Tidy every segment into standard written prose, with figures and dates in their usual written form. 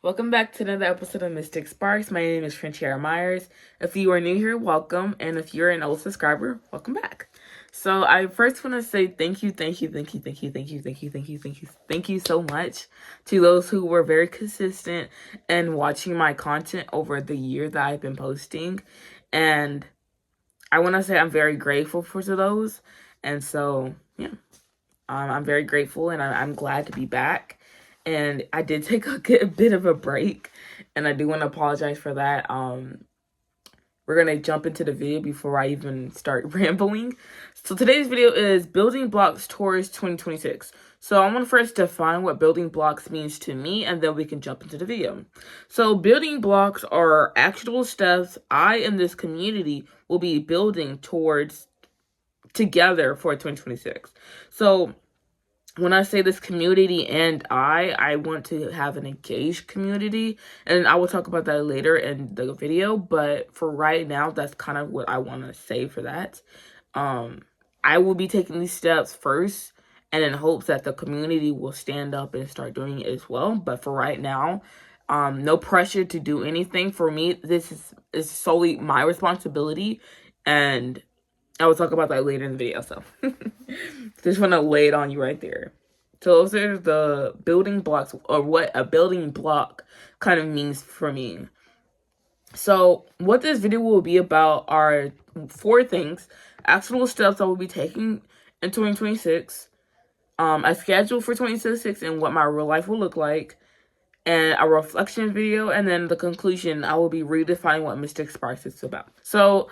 Welcome back to another episode of Mystic Sparks. My name is Frontiera Myers. If you are new here, welcome. And if you're an old subscriber, welcome back. So I first want to say thank you so much to those who were very consistent and watching my content over the year that I've been posting. And I want to say I'm very grateful for those. And so, yeah, I'm very grateful and I'm glad to be back. And I did take a bit of a break, and I do want to apologize for that. We're going to jump into the video before I even start rambling. So today's video is building blocks towards 2026. So I want to first define what building blocks means to me, and then we can jump into the video. So building blocks are actual steps I and this community will be building towards together for 2026. So when I say this community and I want to have an engaged community, and I will talk about that later in the video, but for right now, that's kind of what I want to say for that. I will be taking these steps first and in hopes that the community will stand up and start doing it as well. But for right now, no pressure to do anything. For me, this is solely my responsibility, and I will talk about that later in the video, so just want to lay it on you right there. So those are the building blocks, or what a building block kind of means for me. So what this video will be about are 4 things: actual steps I will be taking in 2026, a schedule for 2026 and what my real life will look like, and a reflection video, and then the conclusion, I will be redefining what Mystic Sparks is about. So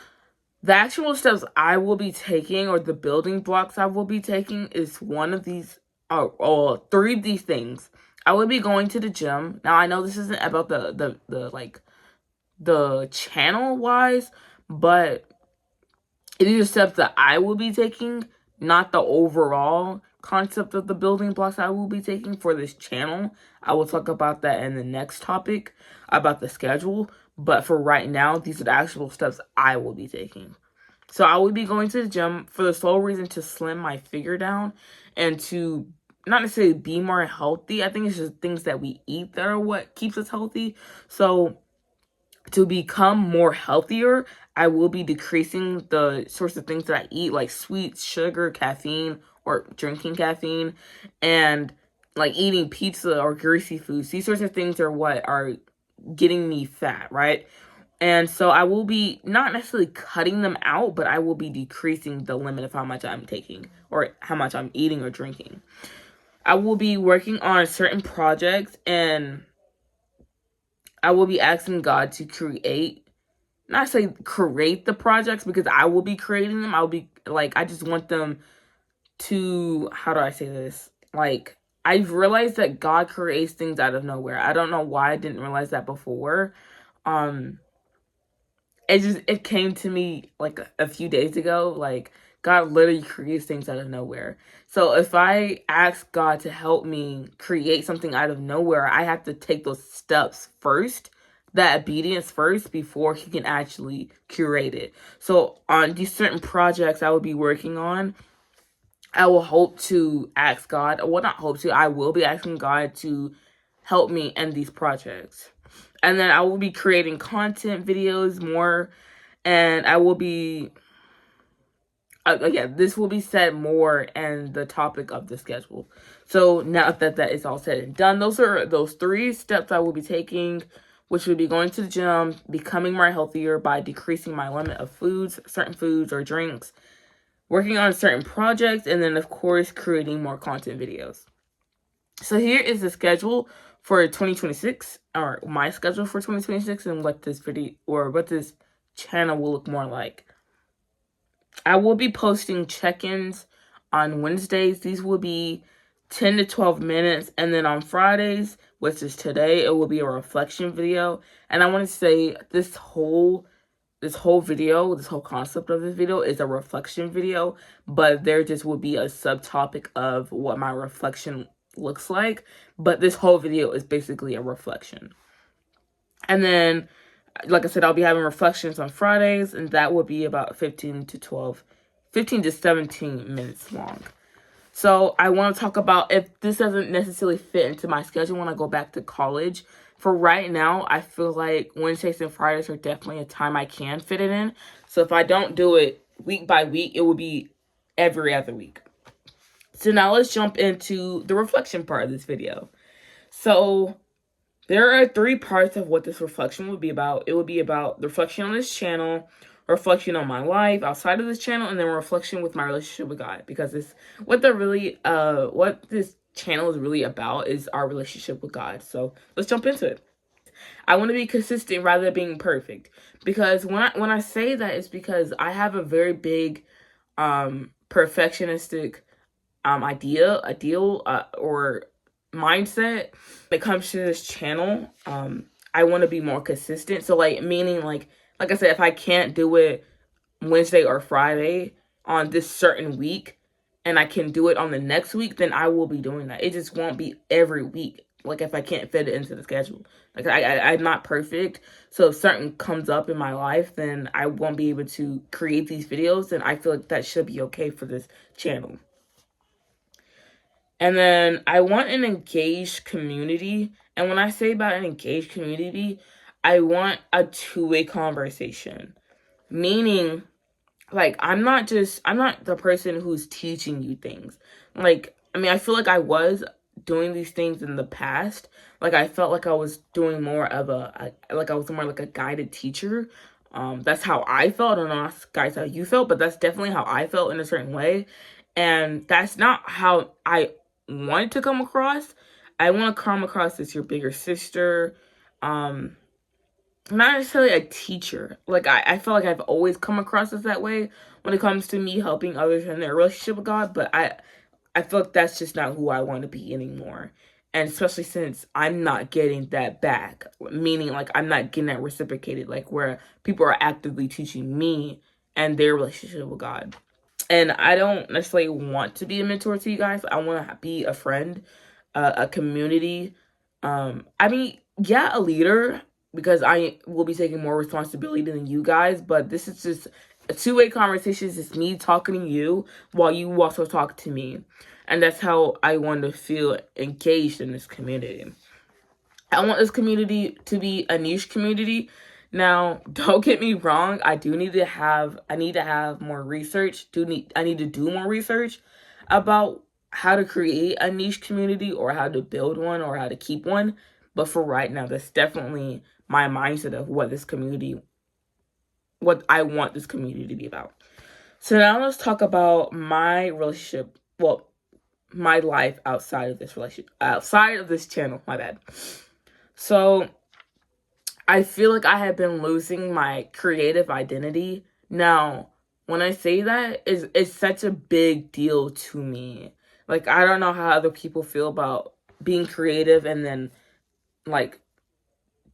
the actual steps I will be taking, or the building blocks I will be taking, is one of these, or 3 of these things. I will be going to the gym. Now, I know this isn't about the channel wise, but these are steps that I will be taking, not the overall concept of the building blocks I will be taking for this channel. I will talk about that in the next topic about the schedule. But for right now, these are the actual steps I will be taking. So I will be going to the gym for the sole reason to slim my figure down and to not necessarily be more healthy. I think it's just things that we eat that are what keeps us healthy. So to become more healthier, I will be decreasing the sorts of things that I eat, like sweets, sugar, caffeine, or drinking caffeine, and like eating pizza or greasy foods. These sorts of things are what are getting me fat, right? And so I will be not necessarily cutting them out, but I will be decreasing the limit of how much I'm taking or how much I'm eating or drinking. I will be working on certain projects, and I will be asking God to not say create the projects, because I will be creating them. I'll be like, I just want them to, how do I say this? Like, I've realized that God creates things out of nowhere. I don't know why I didn't realize that before. It came to me like a few days ago. Like, God literally creates things out of nowhere. So if I ask God to help me create something out of nowhere, I have to take those steps first, that obedience first, before he can actually curate it. So on these certain projects I will be working on, I will hope to ask God, well, not hope to, I will be asking God to help me in these projects. And then I will be creating content videos more, and I will be, this will be said more in the topic of the schedule. So now that that is all said and done, those are those 3 steps I will be taking, which would be going to the gym, becoming more healthier by decreasing my limit of foods, certain foods or drinks, working on certain projects, and then, of course, creating more content videos. So here is the schedule for 2026, or my schedule for 2026, and what this video, or what this channel will look more like. I will be posting check-ins on Wednesdays. These will be 10 to 12 minutes. And then on Fridays, which is today, it will be a reflection video. And I want to say this whole concept of this video is a reflection video, but there just will be a subtopic of what my reflection looks like. But this whole video is basically a reflection. And then, like I said, I'll be having reflections on Fridays, and that will be about 15 to 17 minutes long. So I want to talk about, if this doesn't necessarily fit into my schedule when I go back to college, for right now, I feel like Wednesdays and Fridays are definitely a time I can fit it in. So if I don't do it week by week, it will be every other week. So now let's jump into the reflection part of this video. So there are 3 parts of what this reflection would be about. It would be about the reflection on this channel, reflection on my life outside of this channel, and then reflection with my relationship with God. Because it's what this channel is really about is our relationship with God. So let's jump into it. I want to be consistent rather than being perfect. Because when I say that, it's because I have a very big perfectionistic ideal or mindset when it comes to this channel. I want to be more consistent. So like meaning like I said, if I can't do it Wednesday or Friday on this certain week and I can do it on the next week, then I will be doing that. It just won't be every week. Like if I can't fit it into the schedule. Like I'm not perfect. So if something comes up in my life, then I won't be able to create these videos. And I feel like that should be okay for this channel. And then I want an engaged community. And when I say about an engaged community, I want a two-way conversation. Meaning, like, I'm not the person who's teaching you things. Like, I mean, I feel like I was doing these things in the past. Like, I felt like I was doing more of I was more like a guided teacher. That's how I felt. I don't know, guys, how you felt, but that's definitely how I felt in a certain way. And that's not how I wanted to come across. I want to come across as your bigger sister. Not necessarily a teacher. Like, I feel like I've always come across as that way when it comes to me helping others in their relationship with God. But I feel like that's just not who I want to be anymore. And especially since I'm not getting that back. Meaning, like, I'm not getting that reciprocated. Like, where people are actively teaching me and their relationship with God. And I don't necessarily want to be a mentor to you guys. I want to be a friend, a community. I mean, yeah, a leader, because I will be taking more responsibility than you guys. But this is just a two-way conversation. It's just me talking to you while you also talk to me. And that's how I want to feel engaged in this community. I want this community to be a niche community. Now, don't get me wrong, I need to have more research. I need to do more research about how to create a niche community or how to build one or how to keep one. But for right now, that's definitely my mindset of what I want this community to be about. So now let's talk about my relationship, my life outside of this channel, my bad. So I feel like I have been losing my creative identity. Now, when I say that, it's such a big deal to me. Like, I don't know how other people feel about being creative and then, like,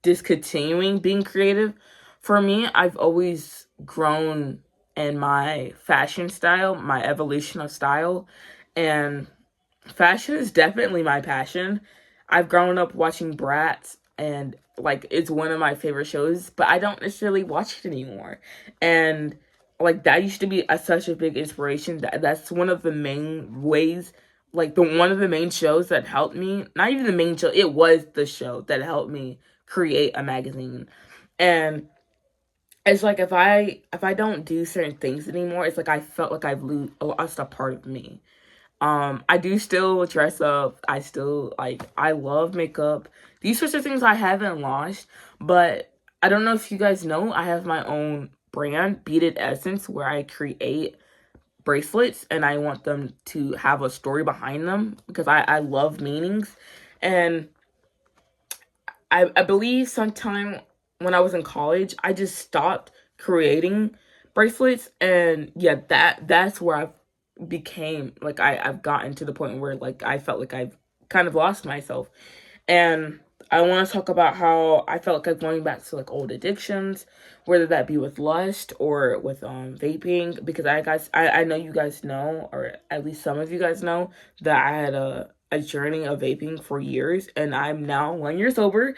discontinuing being creative. For me, I've always grown in my fashion style, my evolution of style, and fashion is definitely my passion. I've grown up watching Bratz, and like it's one of my favorite shows, but I don't necessarily watch it anymore. And like that used to be such a big inspiration. That's one of the main ways, like one of the main shows that helped me. Not even the main show, it was the show that helped me create a magazine. And it's like if I don't do certain things anymore, it's like I felt like I've lost a part of me. I do still dress up. I love makeup. These sorts of things I haven't lost, but I don't know if you guys know, I have my own brand, Beaded Essence, where I create bracelets and I want them to have a story behind them because I love meanings. And I believe sometime when I was in college, I just stopped creating bracelets, and yeah, that's where I've gotten to the point where like I felt like I've kind of lost myself. And I want to talk about how I felt like I'm going back to like old addictions, whether that be with lust or with vaping, because I know you guys know, or at least some of you guys know, that I had a journey of vaping for years, and I'm now 1 year sober,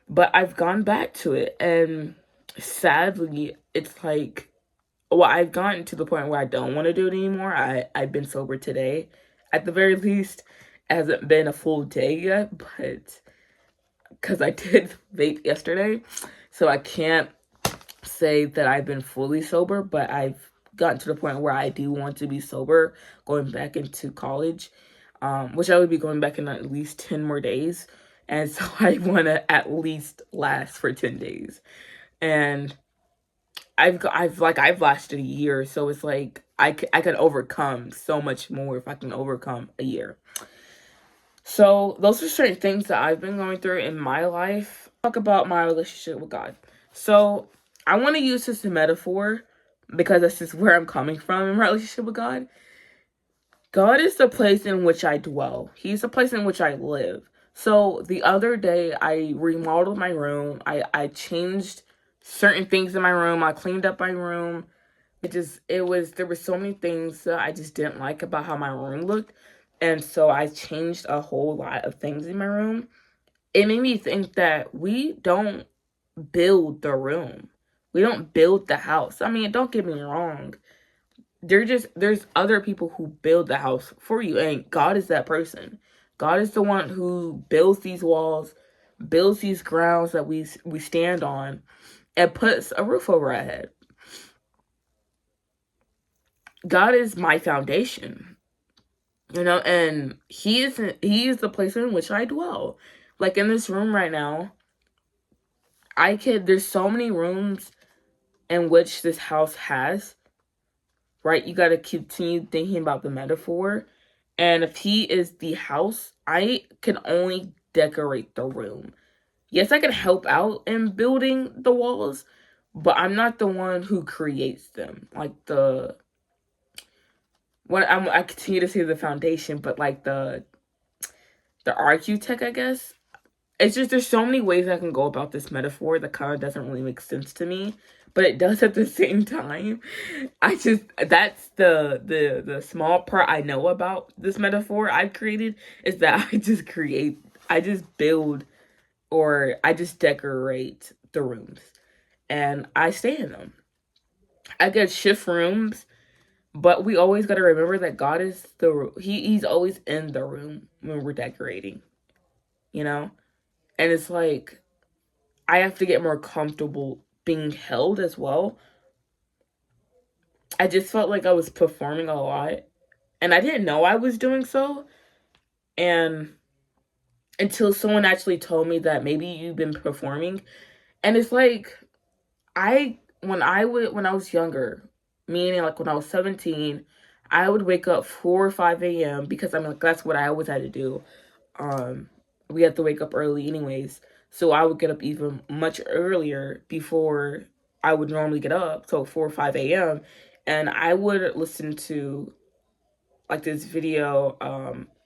but I've gone back to it, and sadly, it's like, well, I've gotten to the point where I don't want to do it anymore. I've been sober today, at the very least. It hasn't been a full day yet, but because I did vape yesterday. So I can't say that I've been fully sober, but I've gotten to the point where I do want to be sober going back into college, which I would be going back in at least 10 more days. And so I want to at least last for 10 days. And I've lasted a year, so it's like I can overcome so much more if I can overcome a year. So those are certain things that I've been going through in my life. Talk about my relationship with God. So I want to use this as a metaphor because this is where I'm coming from in my relationship with God. God is the place in which I dwell. He's the place in which I live. So the other day I remodeled my room. I changed certain things in my room. I cleaned up my room. There were so many things that I just didn't like about how my room looked. And so I changed a whole lot of things in my room. It made me think that we don't build the room. We don't build the house. I mean, don't get me wrong. There's other people who build the house for you, and God is that person. God is the one who builds these walls, builds these grounds that we stand on, and puts a roof over our head. God is my foundation, and he is the place in which I dwell. Like in this room right now, there's so many rooms in which this house has, right? You got to continue thinking about the metaphor. And if he is the house, I can only decorate the room. Yes, I can help out in building the walls, but I'm not the one who creates them. Like I continue to say the foundation, but like the architect, I guess. It's just there's so many ways I can go about this metaphor that kind of doesn't really make sense to me, but it does at the same time. That's the small part I know about this metaphor I've created, is that I just build, or I just decorate the rooms, and I stay in them. I could shift rooms, but we always got to remember that God is he's always in the room when we're decorating, you know? And it's like, I have to get more comfortable being held as well. I just felt like I was performing a lot, and I didn't know I was doing so. And until someone actually told me that maybe you've been performing. And it's like, when I was younger, meaning like when I was 17, I would wake up 4 or 5 a.m. because that's what I always had to do. We had to wake up early anyways. So I would get up even much earlier before I would normally get up, so 4 or 5 a.m. And I would listen to like this video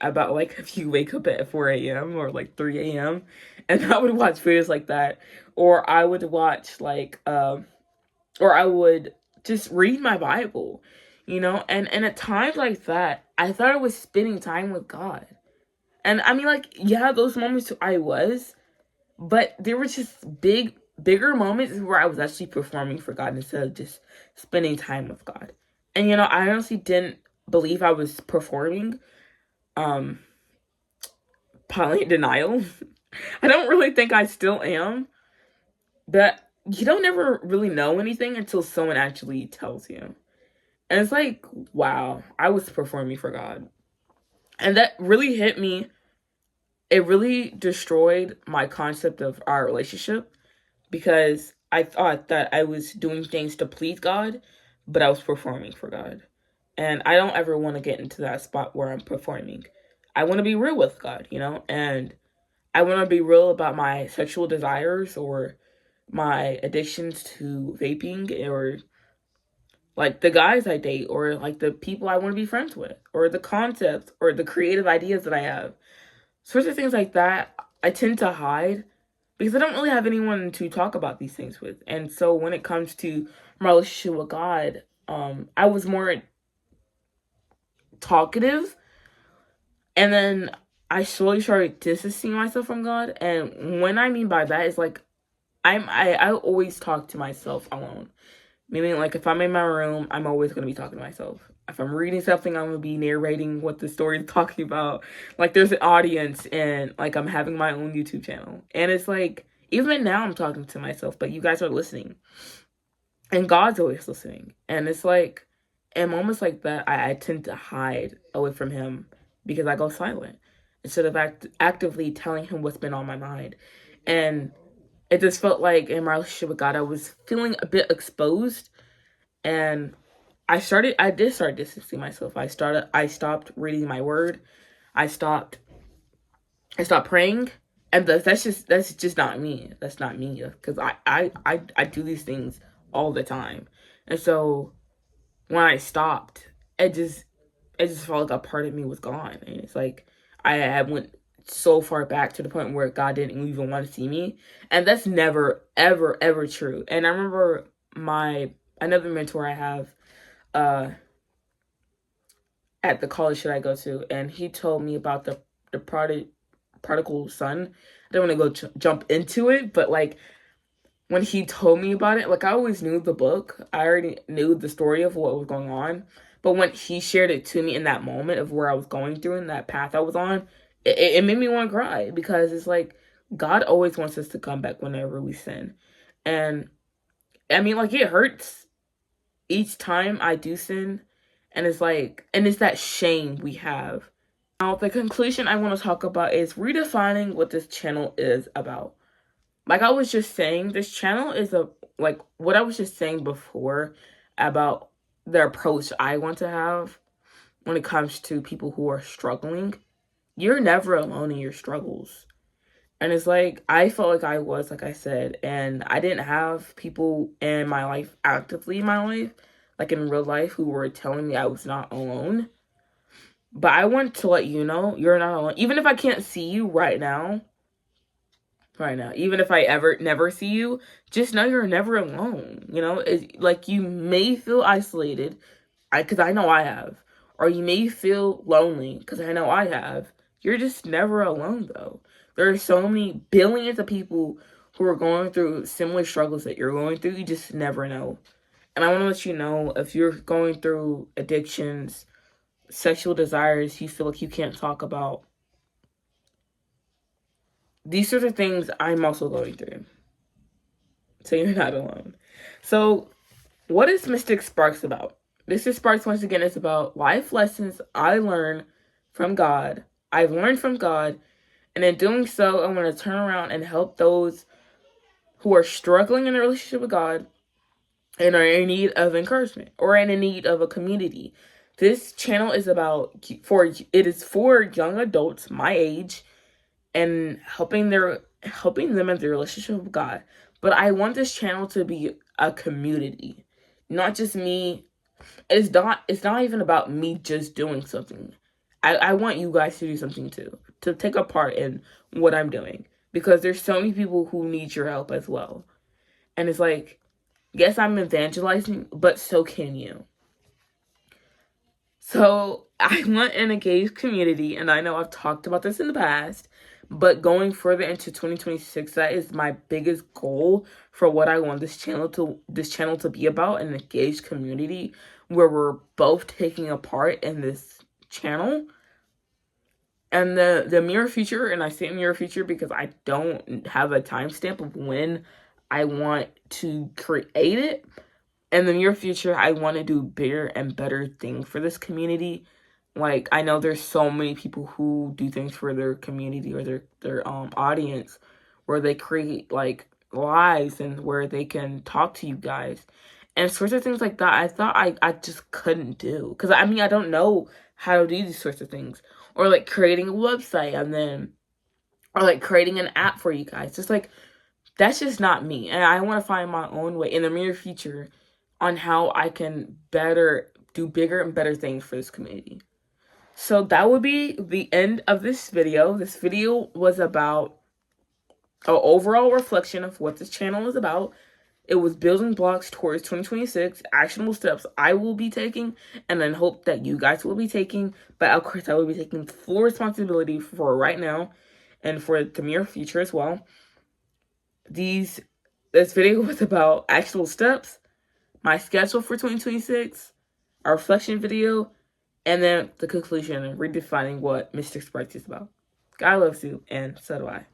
about like if you wake up at 4 a.m. or like 3 a.m. And I would watch videos like that. Or I would watch or I would just read my Bible, and at times like that, I thought I was spending time with God. And I mean, like, yeah, those moments I was, but there were just bigger moments where I was actually performing for God instead of just spending time with God. And I honestly didn't believe I was performing. Probably in denial. I don't really think I still am. But you don't ever really know anything until someone actually tells you. And it's like, wow, I was performing for God. And that really hit me. It really destroyed my concept of our relationship, because I thought that I was doing things to please God, but I was performing for God. And I don't ever want to get into that spot where I'm performing. I want to be real with God, and I want to be real about my sexual desires or my addictions to vaping, or like the guys I date, or like the people I want to be friends with, or the concepts or the creative ideas that I have. Sorts of things like that I tend to hide because I don't really have anyone to talk about these things with. And so when it comes to my relationship with God, I was more talkative, and then I slowly started distancing myself from God. And what I mean by that is like I always talk to myself alone. Meaning, like, if I'm in my room, I'm always going to be talking to myself. If I'm reading something, I'm going to be narrating what the story is talking about. Like, there's an audience, and, like, I'm having my own YouTube channel. And it's like, even now I'm talking to myself, but you guys are listening. And God's always listening. And it's like, in moments like that, I tend to hide away from him because I go silent instead of actively telling him what's been on my mind. And it just felt like in my relationship with God, I was feeling a bit exposed. And I did start distancing myself. I stopped reading my word. I stopped praying. And that's just not me. That's not me. Because I do these things all the time. And so when I stopped, it just felt like a part of me was gone. And it's like I went so far back to the point where God didn't even want to see me. And that's never, ever, ever true. And I remember another mentor I have at the college that I go to, and he told me about the prodigal son. I don't want to go jump into it, but like when he told me about it, like I always knew the book. I already knew the story of what was going on. But when he shared it to me in that moment of where I was going through and that path I was on, it made me want to cry because it's like God always wants us to come back whenever we sin. And I mean, like, it hurts each time I do sin. And it's like, and it's that shame we have. Now, the conclusion I want to talk about is redefining what this channel is about. Like I was just saying, this channel is like what I was just saying before about the approach I want to have when it comes to people who are struggling. You're never alone in your struggles. And it's like, I felt like I was, like I said, and I didn't have people in my life, actively in my life, like in real life, who were telling me I was not alone. But I want to let you know, you're not alone. Even if I can't see you right now, even if I ever never see you, just know you're never alone. You know, it's like you may feel isolated, because I know I have, or you may feel lonely, because I know I have. You're just never alone, though. There are so many billions of people who are going through similar struggles that you're going through. You just never know. And I want to let you know, if you're going through addictions, sexual desires you feel like you can't talk about, these sort of things I'm also going through. So you're not alone. So what is Mystic Sparks about? Mystic Sparks, once again, is about life lessons I learned from God. I've learned from God. And in doing so, I want to turn around and help those who are struggling in a relationship with God and are in need of encouragement or in need of a community. This channel is it is for young adults my age and helping them in their relationship with God. But I want this channel to be a community, not just me. It's not even about me just doing something. I want you guys to do something too, to take a part in what I'm doing, because there's so many people who need your help as well. And it's like, yes, I'm evangelizing, but so can you. So I want an engaged community, and I know I've talked about this in the past, but going further into 2026, that is my biggest goal for what I want this channel to be about, an engaged community where we're both taking a part in this channel. And the near future, and I say near future because I don't have a timestamp of when I want to create it. In the near future, I want to do bigger and better things for this community. Like, I know there's so many people who do things for their community or their audience, where they create like lives and where they can talk to you guys and sorts of things like that. I thought I just couldn't do, because I mean, I don't know how to do these sorts of things, or like creating a website or like creating an app for you guys. Just like, that's just not me, and I want to find my own way in the near future on how I can do bigger and better things for this community. So that would be the end of this video. This video was about an overall reflection of what this channel is about. It was building blocks towards 2026, actionable steps I will be taking, and then hope that you guys will be taking. But of course, I will be taking full responsibility for right now and for the near future as well. This video was about actionable steps, my schedule for 2026, a reflection video, and then the conclusion and redefining what Mr. Sparks is about. God loves you, and so do I.